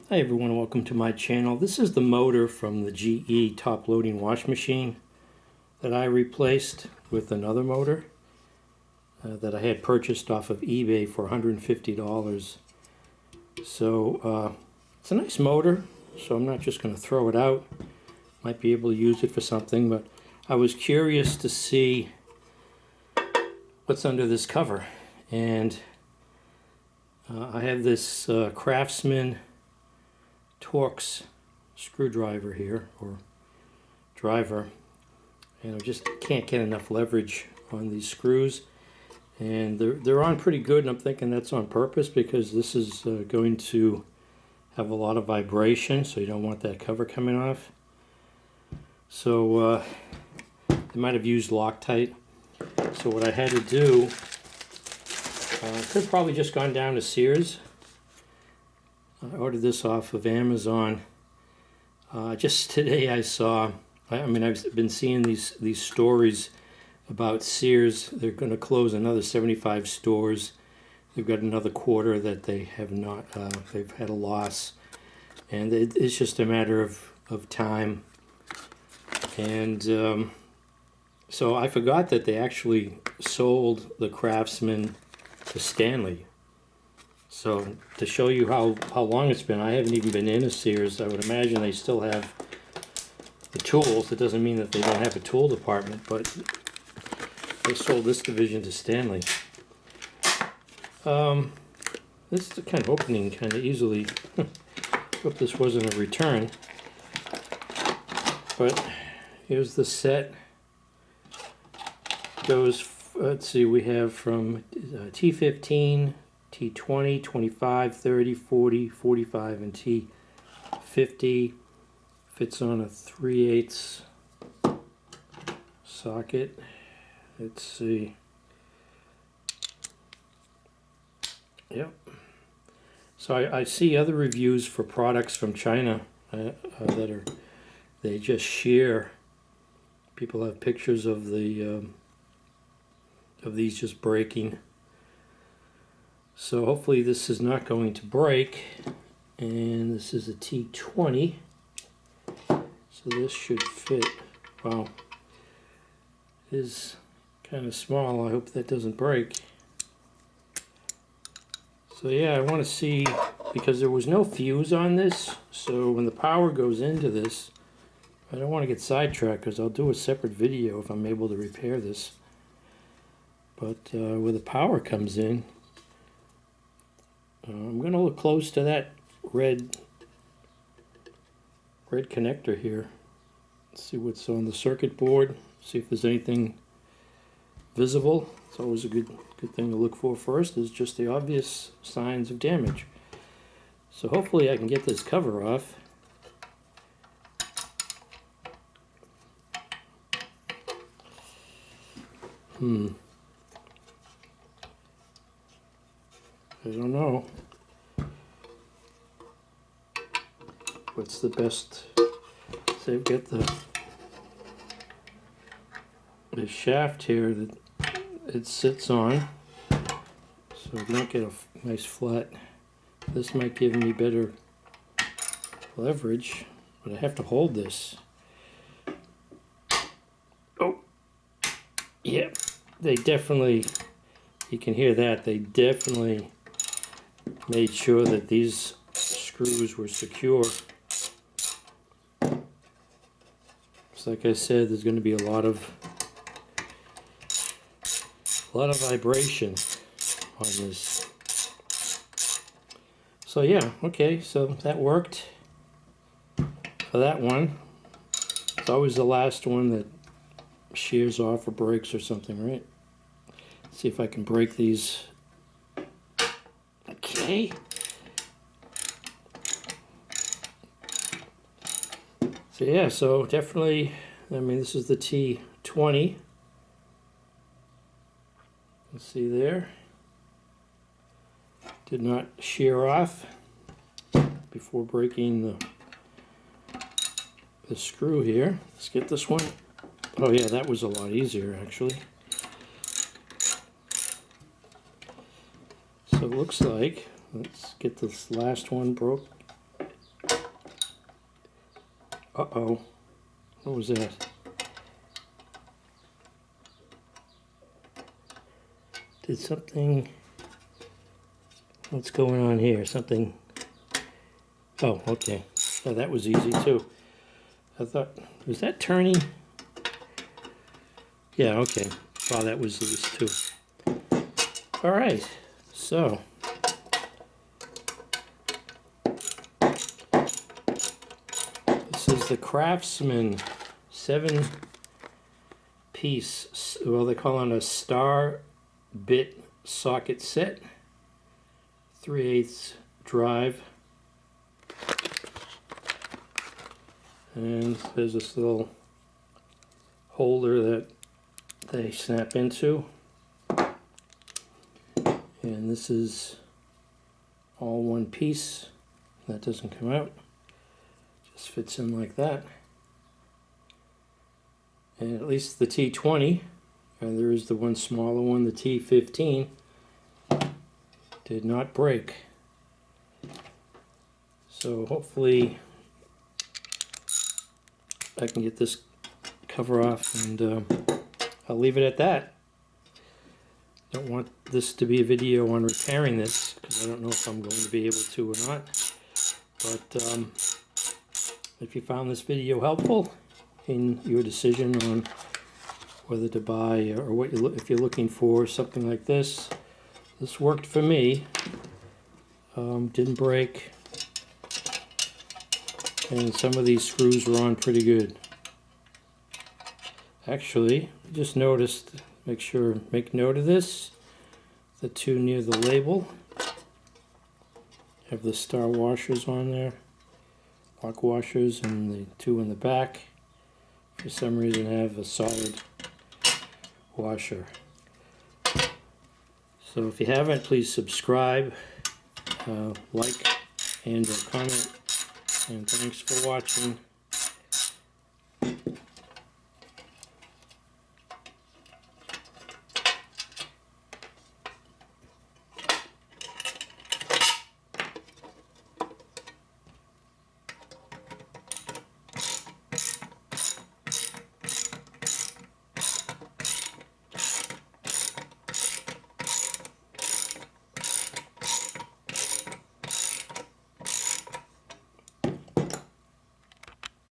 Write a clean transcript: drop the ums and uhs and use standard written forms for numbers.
Hi everyone, welcome to my channel. This is the motor from the GE top loading wash machine that I replaced with another motor that I had purchased off of eBay for $150. So it's a nice motor, so I'm not just going to throw it out. Might be able to use it for something, but I was curious to see what's under this cover. And I have this Craftsman Torx screwdriver here, or driver, and I just can't get enough leverage on these screws, and they're on pretty good, and I'm thinking that's on purpose because this is going to have a lot of vibration, so you don't want that cover coming off. So they might have used Loctite. So what I had to do, I could have probably just gone down to Sears. I ordered this off of Amazon. Just today I saw, I've been seeing these stories about Sears. They're going to close another 75 stores. They've got another quarter that they have not, they've had a loss. And it's just a matter of time. And so I forgot that they actually sold the Craftsman to Stanley. So to show you how long it's been, I haven't even been in a Sears. I would imagine they still have the tools. It doesn't mean that they don't have a tool department, but they sold this division to Stanley. This is kind of opening kind of easily. Hope this wasn't a return. But here's the set. Goes, let's see, we have from T15, T20, 25, 30, 40, 45, and T50. Fits on a 3/8 socket. Let's see. Yep. So I see other reviews for products from China that are, they just shear. People have pictures of the of these just breaking. So hopefully this is not going to break. And this is a T20. So this should fit. Wow. It is kind of small. I hope that doesn't break. So yeah, I want to see, because there was no fuse on this, so when the power goes into this, I don't want to get sidetracked because I'll do a separate video if I'm able to repair this. But where the power comes in, I'm going to look close to that red connector here. Let's see what's on the circuit board. See if there's anything visible. It's always a good thing to look for first, is just the obvious signs of damage. So hopefully I can get this cover off. I don't know. What's the best? So I've got the shaft here that it sits on, so I don't get a nice flat. This might give me better leverage, but I have to hold this. Oh, yeah, they definitely, you can hear that, they definitely made sure that these screws were secure. So like I said, there's going to be a lot of vibration on this. So yeah, okay, so that worked for that one. It's always the last one that shears off or breaks or something, right? Let's see if I can break these. Okay. So yeah, so definitely, I mean, this is the T20. Let's see there. Did not shear off before breaking the screw here. Let's get this one. Oh yeah, that was a lot easier actually. So it looks like, let's get this last one broke. Uh-oh. What was that? Did something... What's going on here? Something... Oh, okay. Oh, that was easy too. I thought... Was that turning? Yeah, okay. Wow, that was loose too. Alright, so... This is the Craftsman 7-piece, well, they call it a star bit socket set. 3/8 drive. And there's this little holder that they snap into. And this is all one piece. That doesn't come out. Just fits in like that. And at least the T20, and there is the one smaller one, the T15, did not break. So hopefully I can get this cover off, and I'll leave it at that. Don't want this to be a video on repairing this, because I don't know if I'm going to be able to or not. But if you found this video helpful in your decision on whether to buy or what if you're looking for something like this, this worked for me. Didn't break, and some of these screws were on pretty good. Actually, I just noticed, make note of this, the two near the label have the star washers on there, lock washers, and the two in the back for some reason have a solid washer. So if you haven't, please subscribe, like, and comment, and thanks for watching.